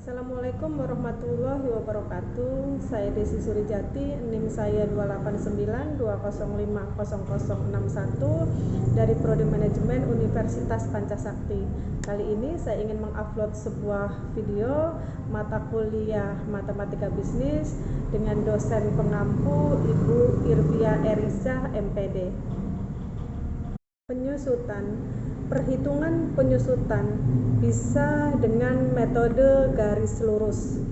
Assalamualaikum warahmatullahi wabarakatuh. Saya Desi Surijati, NIM saya 28920500061 dari Prodi Manajemen Universitas Pancasakti. Kali ini saya ingin mengupload sebuah video mata kuliah Matematika Bisnis dengan dosen pengampu Ibu Irbia Eriza, MPD. Penyusutan. Perhitungan penyusutan bisa dengan metode garis lurus.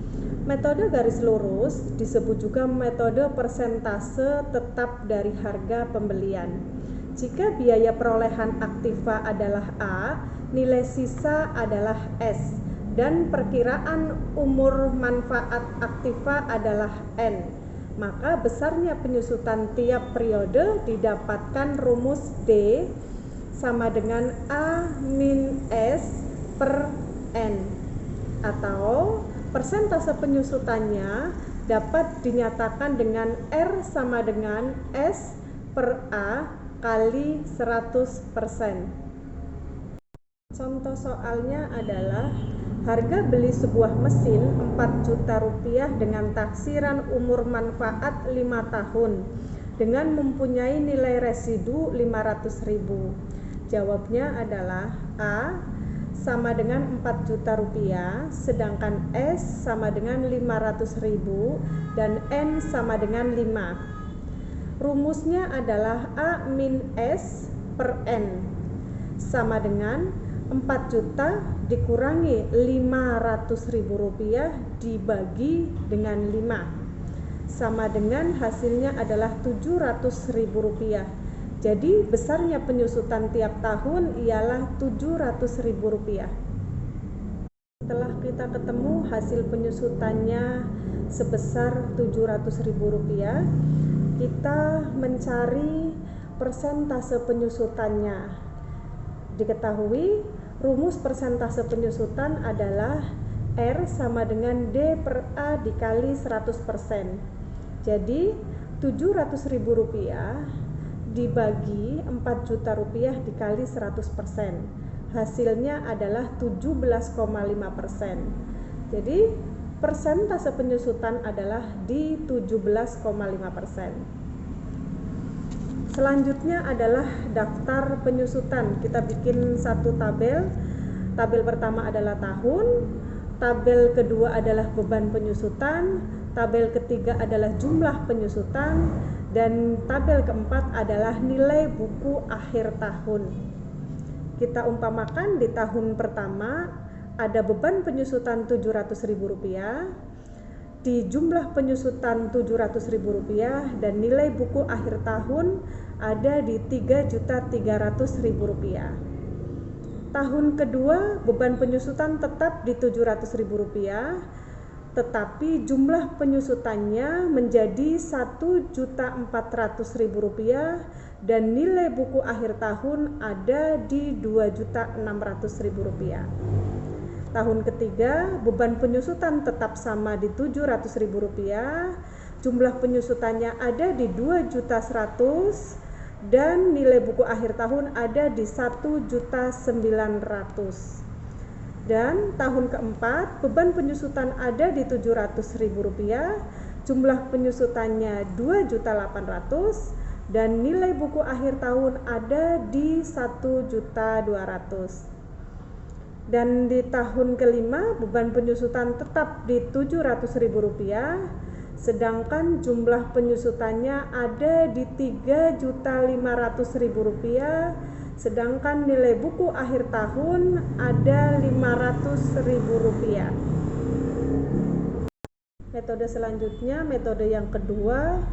Metode garis lurus disebut juga metode persentase tetap dari harga pembelian. Jika biaya perolehan aktiva adalah A, nilai sisa adalah S, dan perkiraan umur manfaat aktiva adalah N, maka besarnya penyusutan tiap periode didapatkan rumus D sama dengan A min S per N, atau persentase penyusutannya dapat dinyatakan dengan R sama dengan S per A kali 100%. Contoh soalnya adalah harga beli sebuah mesin 4 juta rupiah dengan taksiran umur manfaat 5 tahun dengan mempunyai nilai residu 500.000. Jawabnya adalah A sama dengan 4 juta rupiah, sedangkan S sama dengan 500.000 dan N sama dengan 5. Rumusnya adalah A min S per N sama dengan 4 juta dikurangi 500.000 rupiah dibagi dengan 5 sama dengan hasilnya adalah 700.000 rupiah. Jadi besarnya penyusutan tiap tahun ialah 700.000 rupiah. Setelah kita ketemu hasil penyusutannya sebesar 700.000 rupiah, kita mencari persentase penyusutannya. Diketahui rumus persentase penyusutan adalah R sama dengan D per A dikali 100%. Jadi 700.000 rupiah dibagi 4 juta rupiah dikali 100%. Hasilnya adalah 17,5%. Jadi persentase penyusutan adalah di 17,5%. Selanjutnya adalah daftar penyusutan. Kita bikin satu tabel. Tabel pertama adalah tahun, tabel kedua adalah beban penyusutan, tabel ketiga adalah jumlah penyusutan, dan tabel keempat adalah nilai buku akhir tahun. Kita umpamakan di tahun pertama ada beban penyusutan 700.000 rupiah, di jumlah penyusutan 700.000 rupiah, dan nilai buku akhir tahun ada di 3.300.000 rupiah. Tahun kedua beban penyusutan tetap di 700.000 rupiah, tetapi jumlah penyusutannya menjadi 1.400.000 rupiah dan nilai buku akhir tahun ada di 2.600.000 rupiah. Tahun ketiga beban penyusutan tetap sama di 700.000 rupiah, jumlah penyusutannya ada di 2.100.000 dan nilai buku akhir tahun ada di 1.900.000. Dan tahun keempat beban penyusutan ada di 700.000 rupiah, jumlah penyusutannya 2.800.000 dan nilai buku akhir tahun ada di 1.200.000. Dan di tahun kelima beban penyusutan tetap di 700.000 rupiah, sedangkan jumlah penyusutannya ada di 3.500.000 rupiah, sedangkan nilai buku akhir tahun ada 500.000 rupiah. Metode selanjutnya, metode yang kedua,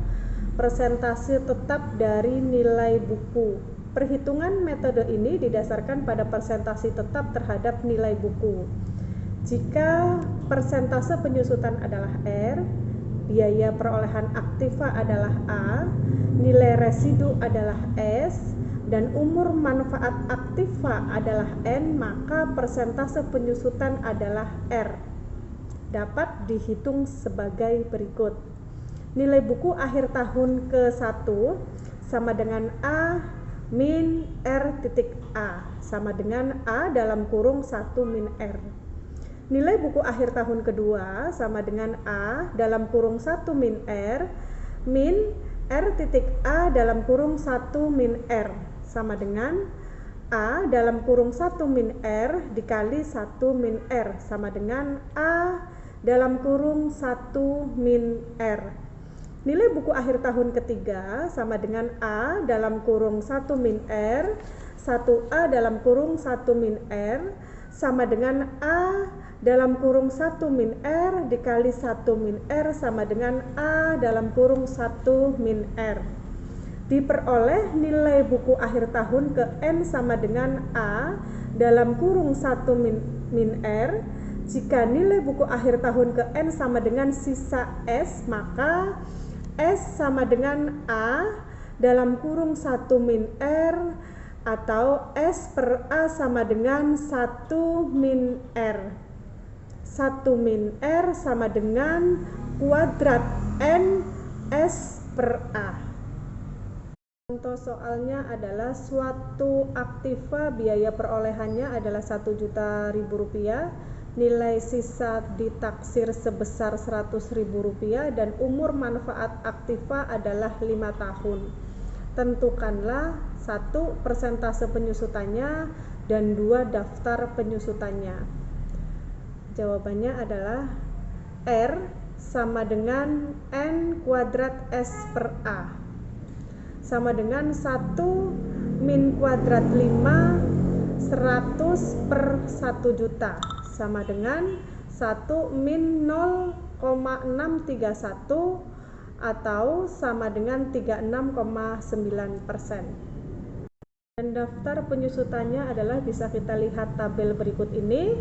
persentase tetap dari nilai buku. Perhitungan metode ini didasarkan pada persentase tetap terhadap nilai buku. Jika persentase penyusutan adalah R, biaya perolehan aktiva adalah A, nilai residu adalah S, dan umur manfaat aktiva adalah N, maka persentase penyusutan adalah R. Dapat dihitung sebagai berikut. Nilai buku akhir tahun ke-1 sama dengan A min R titik A sama dengan A dalam kurung 1 min R. Nilai buku akhir tahun kedua sama dengan A dalam kurung 1 min R min R titik A dalam kurung 1 min R sama dengan A dalam kurung 1 min R dikali 1 min R sama dengan A dalam kurung 1 min R. Nilai buku akhir tahun ketiga sama dengan A dalam kurung 1 min R 1A dalam kurung 1 min R sama dengan A dalam kurung 1 min R dikali 1 min R sama dengan A dalam kurung 1 min R. Diperoleh nilai buku akhir tahun ke N sama dengan A dalam kurung 1 min R. Jika nilai buku akhir tahun ke N sama dengan sisa S, maka S sama dengan A dalam kurung 1 min R atau S per A sama dengan 1 min R. 1 min R sama dengan kuadrat N S per A. Contoh soalnya adalah suatu aktiva biaya perolehannya adalah 1.000.000 rupiah, nilai sisa ditaksir sebesar 100.000 rupiah dan umur manfaat aktiva adalah 5 tahun. Tentukanlah 1. persentase penyusutannya dan 2. daftar penyusutannya. Jawabannya adalah R sama dengan N kuadrat S per A sama dengan 1 min kuadrat 5 100 per 1 juta sama dengan 1 min 0,631 atau sama dengan 36,9%. Dan daftar penyusutannya adalah bisa kita lihat tabel berikut ini.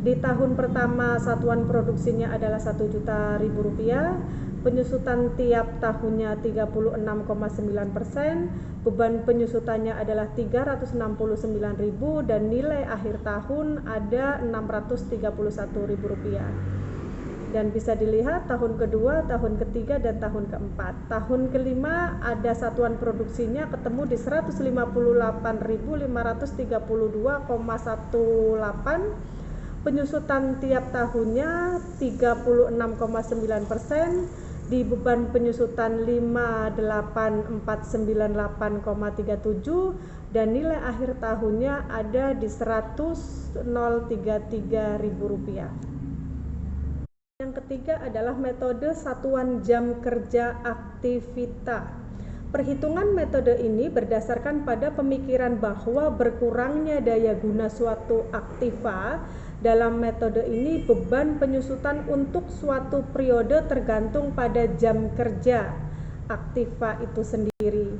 Di tahun pertama satuan produksinya adalah 1.000.000 rupiah, penyusutan tiap tahunnya 36,9%, beban penyusutannya adalah 369.000 dan nilai akhir tahun ada 631.000 rupiah. Dan bisa dilihat tahun kedua, tahun ketiga, dan tahun keempat. Tahun kelima ada satuan produksinya ketemu di 158.532,18, penyusutan tiap tahunnya 36,9%, di beban penyusutan 58.498,37 dan nilai akhir tahunnya ada di 100.033.000 rupiah. Yang ketiga adalah metode satuan jam kerja aktivita. Perhitungan metode ini berdasarkan pada pemikiran bahwa berkurangnya daya guna suatu aktiva. Dalam metode ini beban penyusutan untuk suatu periode tergantung pada jam kerja aktiva itu sendiri.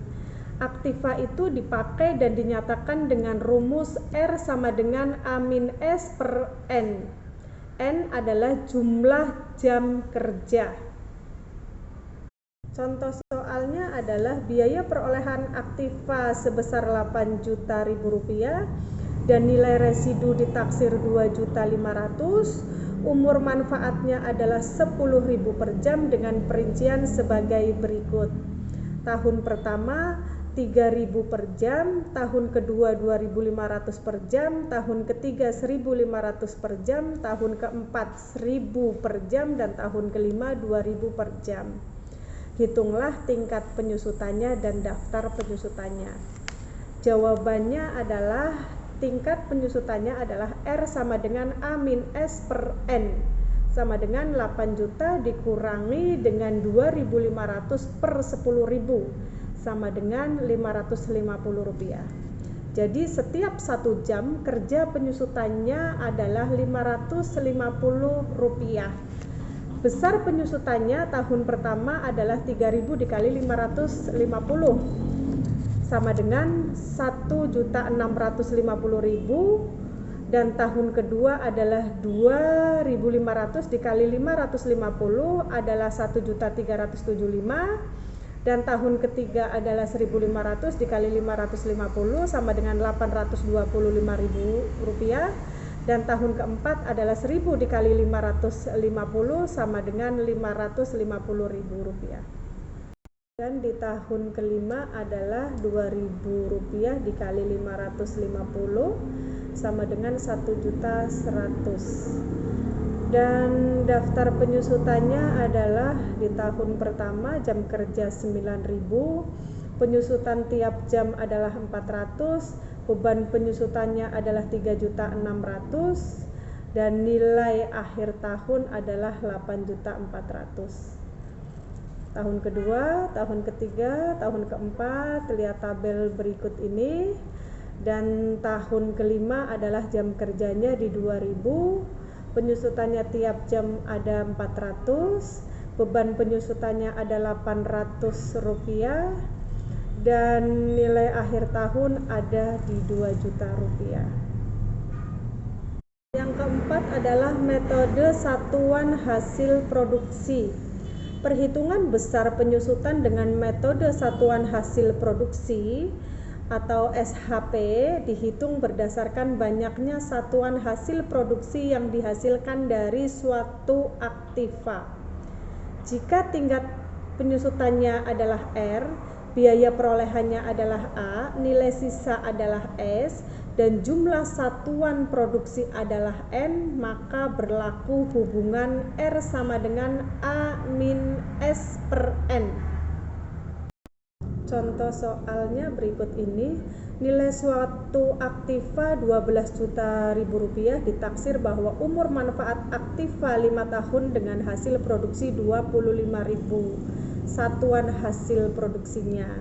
Aktiva itu dipakai dan dinyatakan dengan rumus R sama dengan A min S per N. N adalah jumlah jam kerja. Contoh soalnya adalah biaya perolehan aktiva sebesar 8 juta rupiah dan nilai residu ditaksir 2.500.000. Umur manfaatnya adalah 10.000 per jam dengan perincian sebagai berikut. Tahun pertama 3.000 per jam, tahun kedua 2.500 per jam, tahun ketiga 1.500 per jam, tahun keempat 1.000 per jam, dan tahun kelima 2.000 per jam. Hitunglah tingkat penyusutannya dan daftar penyusutannya. Jawabannya adalah tingkat penyusutannya adalah R sama dengan A min S per N sama dengan 8 juta dikurangi dengan 2.500 per 10.000 sama dengan 550 rupiah. Jadi setiap 1 jam kerja penyusutannya adalah 550 rupiah. Besar penyusutannya tahun pertama adalah 3.000 dikali 550 sama dengan 1.650.000 dan tahun kedua adalah 2.500 dikali 550 adalah 1.375 dan tahun ketiga adalah 1.500 dikali 550 sama dengan 825.000 rupiah dan tahun keempat adalah 1.000 dikali 550 sama dengan 550.000 rupiah. Dan di tahun kelima adalah 2.000 rupiah dikali 550 sama dengan 1.100.000. Dan daftar penyusutannya adalah di tahun pertama jam kerja 9.000, penyusutan tiap jam adalah 400, beban penyusutannya adalah 3.600.000, dan nilai akhir tahun adalah 8.400.000. Tahun kedua, tahun ketiga, tahun keempat, lihat tabel berikut ini. Dan tahun kelima adalah jam kerjanya di 2.000, penyusutannya tiap jam ada 400, beban penyusutannya ada 800 rupiah, dan nilai akhir tahun ada di 2 juta rupiah. Yang keempat adalah metode satuan hasil produksi. Perhitungan besar penyusutan dengan metode satuan hasil produksi atau SHP dihitung berdasarkan banyaknya satuan hasil produksi yang dihasilkan dari suatu aktiva. Jika tingkat penyusutannya adalah R, biaya perolehannya adalah A, nilai sisa adalah S, dan jumlah satuan produksi adalah N, maka berlaku hubungan R sama dengan A min S per N. Contoh soalnya berikut ini. Nilai suatu aktiva 12 juta rupiah, ditaksir bahwa umur manfaat aktiva 5 tahun dengan hasil produksi 25.000 satuan hasil produksinya.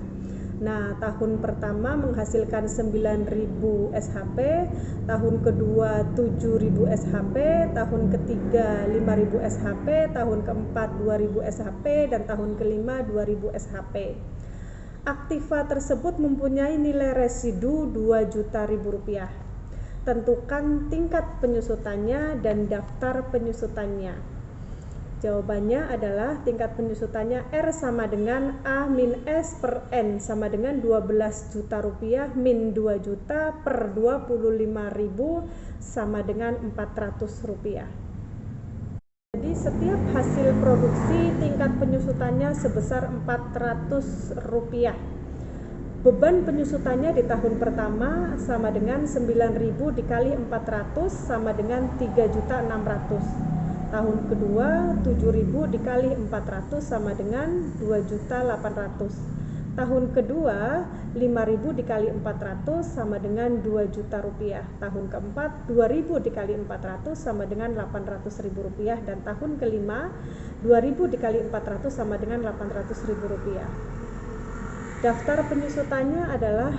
Nah, tahun pertama menghasilkan 9.000 SHP, tahun kedua 7.000 SHP, tahun ketiga 5.000 SHP, tahun keempat 2.000 SHP, dan tahun kelima 2.000 SHP. Aktiva tersebut mempunyai nilai residu 2 juta rupiah. Tentukan tingkat penyusutannya dan daftar penyusutannya. Jawabannya adalah tingkat penyusutannya R sama dengan A min S per N sama dengan 12 juta rupiah min 2 juta per 25.000 sama dengan 400 rupiah. Jadi setiap hasil produksi tingkat penyusutannya sebesar 400 rupiah. Beban penyusutannya di tahun pertama sama dengan 9.000 dikali 400 sama dengan 3.600.000. Tahun kedua 7.000 dikali 400 sama dengan 2.800.000. Tahun kedua 5.000 dikali 400 sama dengan 2 juta rupiah. Tahun keempat 2.000 dikali 400 sama dengan 800.000 rupiah. Dan tahun kelima 2.000 dikali 400 sama dengan 800.000 rupiah. Daftar penyusutannya adalah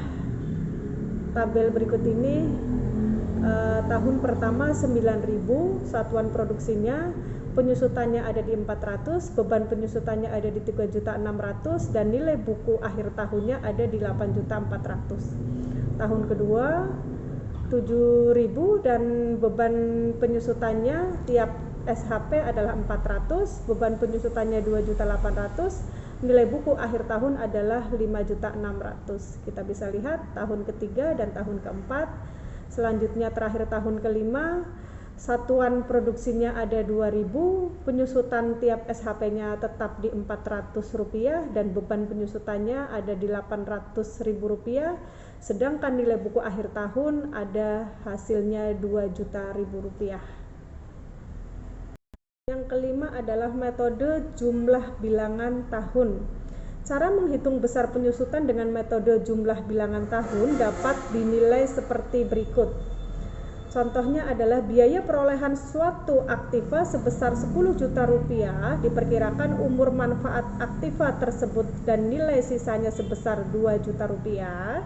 tabel berikut ini. Tahun pertama 9.000 satuan produksinya, penyusutannya ada di 400, beban penyusutannya ada di 3.600.000, dan nilai buku akhir tahunnya ada di 8.400.000. Tahun kedua 7.000 dan beban penyusutannya tiap SHP adalah 400, beban penyusutannya 2.800.000, nilai buku akhir tahun adalah 5.600.000. Kita bisa lihat tahun ketiga dan tahun keempat. Selanjutnya terakhir tahun kelima, satuan produksinya ada 2.000, penyusutan tiap SHP-nya tetap di 400 rupiah, dan beban penyusutannya ada di 800.000 rupiah, sedangkan nilai buku akhir tahun ada hasilnya 2 juta rupiah. Yang kelima adalah metode jumlah bilangan tahun. Cara menghitung besar penyusutan dengan metode jumlah bilangan tahun dapat dinilai seperti berikut. Contohnya adalah biaya perolehan suatu aktiva sebesar 10 juta rupiah, diperkirakan umur manfaat aktiva tersebut dan nilai sisanya sebesar 2 juta rupiah.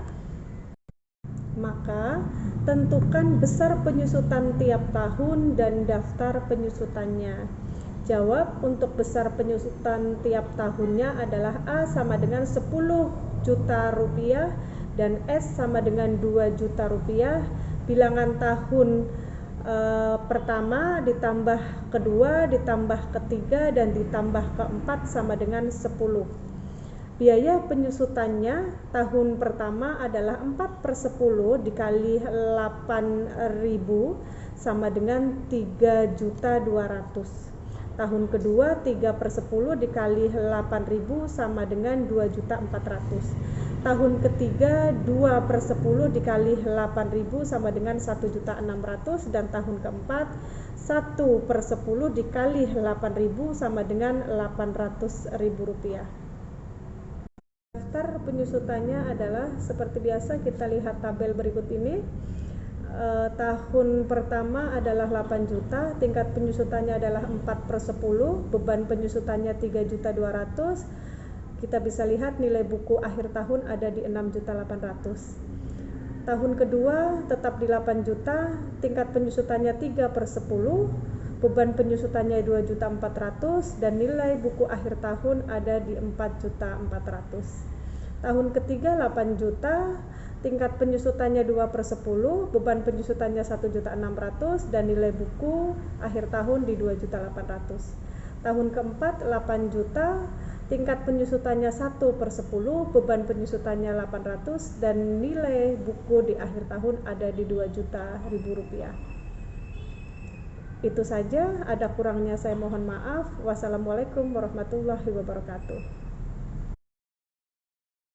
Maka tentukan besar penyusutan tiap tahun dan daftar penyusutannya. Jawab untuk besar penyusutan tiap tahunnya adalah A sama dengan 10 juta rupiah dan S sama dengan 2 juta rupiah. Bilangan tahun pertama ditambah kedua ditambah ketiga dan ditambah keempat sama dengan 10. Biaya penyusutannya tahun pertama adalah 4/10 dikali 8.000 sama dengan 3.200.000. Tahun kedua 3/10 dikali 8.000 sama dengan 2.400.000. Tahun ketiga 2/10 dikali 8.000 sama dengan 1.600.000, dan tahun keempat 1/10 dikali 8.000 sama dengan Rp800.000. Daftar penyusutannya adalah seperti biasa, kita lihat tabel berikut ini. Tahun pertama adalah 8 juta, tingkat penyusutannya adalah 4/10, beban penyusutannya 3.200.000. Kita bisa lihat nilai buku akhir tahun ada di 6.800.000. Tahun kedua tetap di 8 juta, tingkat penyusutannya 3/10, beban penyusutannya 2.400.000, dan nilai buku akhir tahun ada di 4.400.000. Tahun ketiga 8 juta, tingkat penyusutannya 2/10, beban penyusutannya 1.600.000, dan nilai buku akhir tahun di 2.800.000. Tahun keempat 8 juta, tingkat penyusutannya 1/10, beban penyusutannya 800, dan nilai buku di akhir tahun ada di Rp2.000.000. Itu saja, ada kurangnya saya mohon maaf. Wassalamualaikum warahmatullahi wabarakatuh.